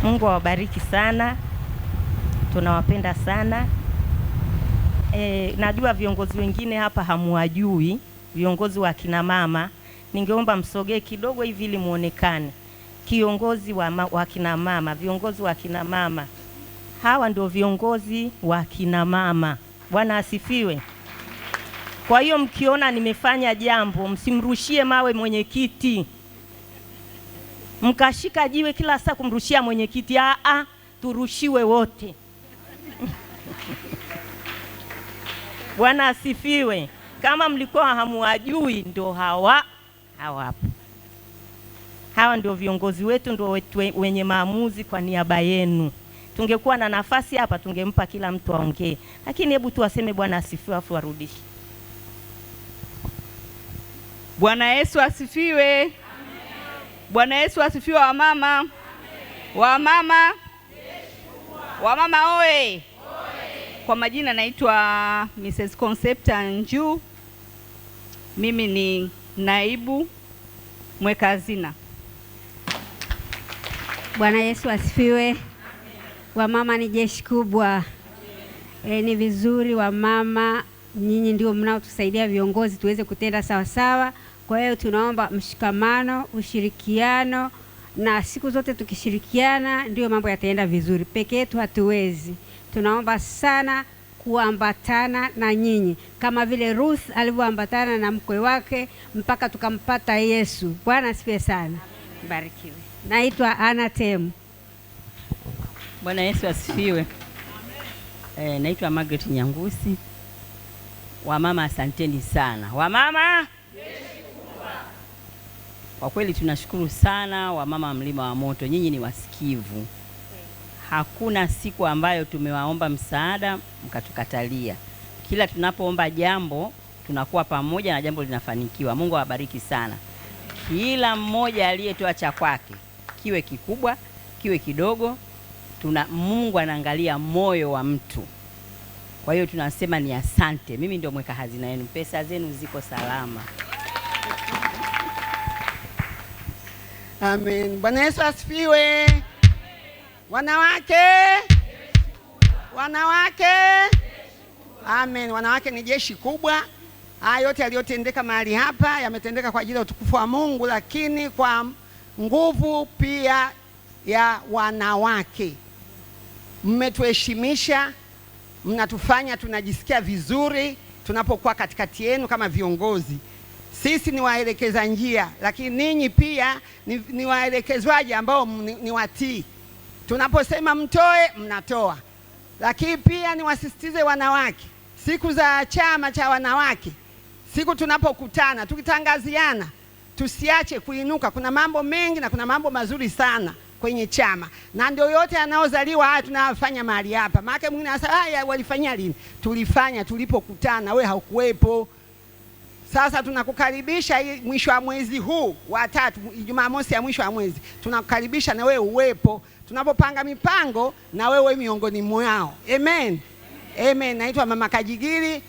Mungu awabariki sana. Tunawapenda sana. Najua viongozi wengine hapa hamuwajui, viongozi wa kina mama. Ningeomba msogee kidogo hivi ili muonekane. Kiongozi wa kina mama, viongozi wa kina mama. Hawa ndio viongozi wa kina mama. Bwana asifiwe. Kwa hiyo mkiona nimefanya jambo, msimrushie mawe mwenyekiti. Mkashika jiwe kila saa kumrushia mwenyekiti. Turushiwe wote. Bwana asifiwe. Kama mlikuwa hamuwajui, ndio hawapo. Hawa ndio viongozi wetu, ndio wenye maamuzi kwa niaba yenu. Tungekuwa na nafasi hapa tungempa kila mtu aongee. Lakini hebu tuwaseme Bwana asifiwe afu warudishe. Bwana Yesu asifiwe. Amen. Bwana Yesu asifiwe wamama. Amen. Wamama. Wamama oye. Kwa majina naitwa Mrs. Concepta Nju. Mimi ni naibu mweka hazina. Bwana Yesu asifiwe. Wamama ni jeshi kubwa. Ni vizuri wamama, nyinyi ndio mnaotusaidia viongozi tuweze kutenda sawa sawa. Kwa hiyo tunaomba mshikamano, ushirikiano, na siku zote tukishirikiana ndio mambo yataenda vizuri. Peke yetu hatuwezi. Tunaomba sana kuambatana na nyinyi kama vile Ruth alivyoambatana na mkwe wake mpaka tukampata Yesu. Bwana asifiwe sana. Barikiwe. Naitwa Ana Temu. Bwana Yesu asifiwe. Naitwa Margaret Nyangusi. Wamama asanteni sana. Wamama kwa kweli tunashukuru sana wamama Mlima wa Moto. Nyinyi ni wasikivu. Hakuna siku ambayo tumewaomba msaada mkatukatalia. Kila tunapoomba jambo tunakuwa pamoja na jambo linafanikiwa. Mungu awabariki sana. Kila mmoja aliyetoa cha kwake, kiwe kikubwa, kiwe kidogo, Mungu anaangalia moyo wa mtu. Kwa hiyo tunasema ni asante. Mimi ndio mweka hazina yenu. Pesa zenu ziko salama. Amen. Bwana Yesu asifiwe. Wanawake. Wanawake. Amen. Wanawake ni jeshi kubwa. Haya yote yaliyotendeka mahali hapa yametendeka kwa ajili ya utukufu wa Mungu, lakini kwa nguvu pia ya wanawake. Mmetuheshimisha, mnatufanya tunajisikia vizuri tunapokuwa katikati yenu kama viongozi. Sisi ni waelekeza njia, lakini ninyi pia ni waelekezwaji ambao ni watii. Tunaposema mtoe, mnatoa. Lakini pia niwasisitize wanawake, siku za chama cha wanawake, siku tunapokutana, tukitangaziana, tusiache kuinuka. Kuna mambo mengi na kuna mambo mazuri sana kwenye chama. Na ndio yote yanaozaliwa haya tunafanya mahali hapa. Maana mwingine anasema haya walifanya lini? Tulifanya tulipokutana, wewe haukuwepo. Sasa tunakukaribisha mwisho wa mwezi huu wa 3, Jumamosi ya mwisho wa mwezi. Tunakukaribisha na wewe uwepo. Tunapopanga mipango na wewe miongoni mwao. Amen. Amen. Naitwa Mama Kajigiri,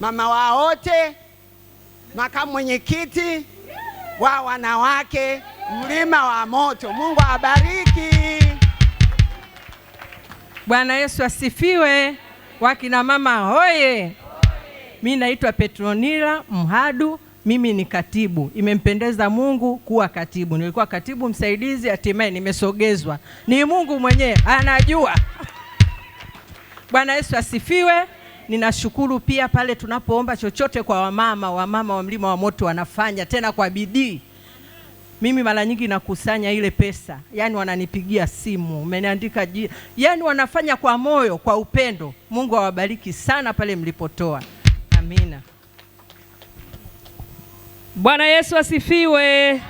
mama wa wote, makamu mwenyekiti wa wanawake Mlima wa Moto. Mungu awabariki. Bwana Yesu asifiwe. Wakina mama hoye. Mimi naitwa Petronila Mhadu. Mimi ni katibu. Imempendeza Mungu kuwa katibu. Nilikuwa katibu msaidizi, hatimaye nimesogezwa. Ni Mungu mwenyewe anajua. Bwana Yesu asifiwe. Ninashukuru pia pale tunapoomba chochote kwa wamama wa Mlima wa Moto wanafanya tena kwa bidii. Mimi mara nyingi nakusanya ile pesa. Yaani wananipigia simu, umeniandika yaani wanafanya kwa moyo, kwa upendo. Mungu awabariki sana pale mlipotoa. Amina. Bwana Yesu asifiwe. Amen.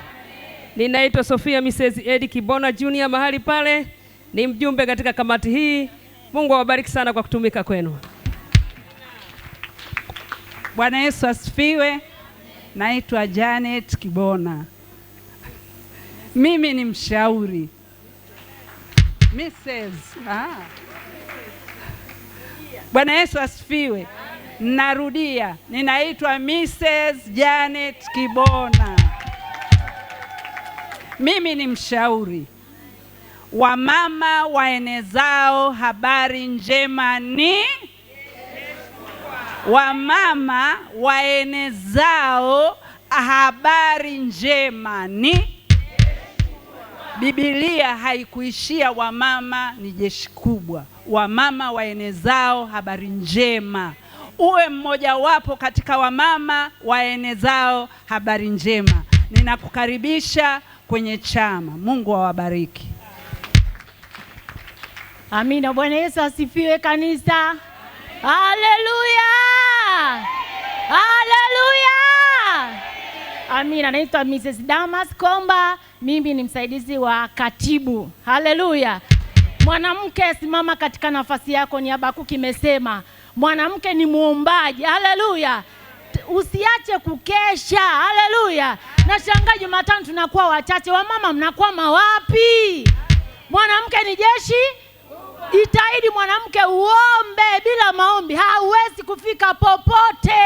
Ninaitwa Sofia Mrs. Eddie Kibona Junior, mahali pale ni mjumbe katika kamati hii. Mungu awabariki sana kwa kutumika kwenu. Bwana Yesu asifiwe. Naitwa Janet Kibona. Mimi ni mshauri. Mrs. Bwana Yesu asifiwe. Narudia, ninaitwa Mrs. Janet Kibona. Mimi ni mshauri. Wamama waenezao habari njema ni wamama waenezao habari njema ni. Biblia haikuishia wamama ni jeshi kubwa. Wamama waenezao habari njema. Uwe mmoja wapo katika wamama waenezao habari njema. Ninakukaribisha kwenye chama. Mungu awabariki. Amina. Bwana Yesu asifiwe kanisa. Haleluya. Haleluya. Amina. Naitwa Mrs. Damas Komba. Mimi ni msaidizi wa katibu. Haleluya. Mwanamke, simama katika nafasi yako. Ni Habakuki imesema mwanamke ni muombaji. Haleluya. Usiache kukesha. Haleluya. Na shangaa Jumatano tunakuwa wachache. Wamama mnakuwa mawapi? Mwanamke ni jeshi. Itaidi mwanamke uombe. Bila maombi hauwezi kufika popote.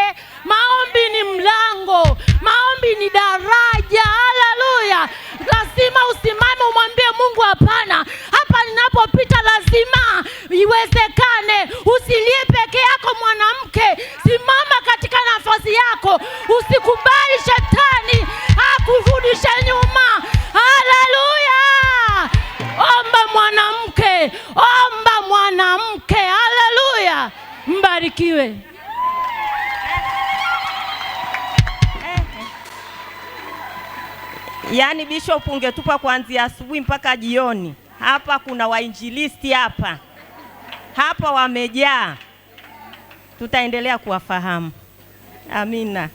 Maombi ni mlango. Maombi ni daraja. Haleluya. Lazima usimame umwambie Mungu hapana. Hapa ninapopita lazima iwezekane. Usilie peke yako mwanamke. Simama katika nafasi yako. Usikubali shetani akurudishe nyuma. Haleluya. Omba mwanamke. Omba mwanamke. Haleluya. Mbarikiwe. Yaani Bishop ungetupa kuanzia asubuhi mpaka jioni. Hapa kuna wainjilisti hapa. Hapa wamejaa. Tutaendelea kuwafahamu. Amina.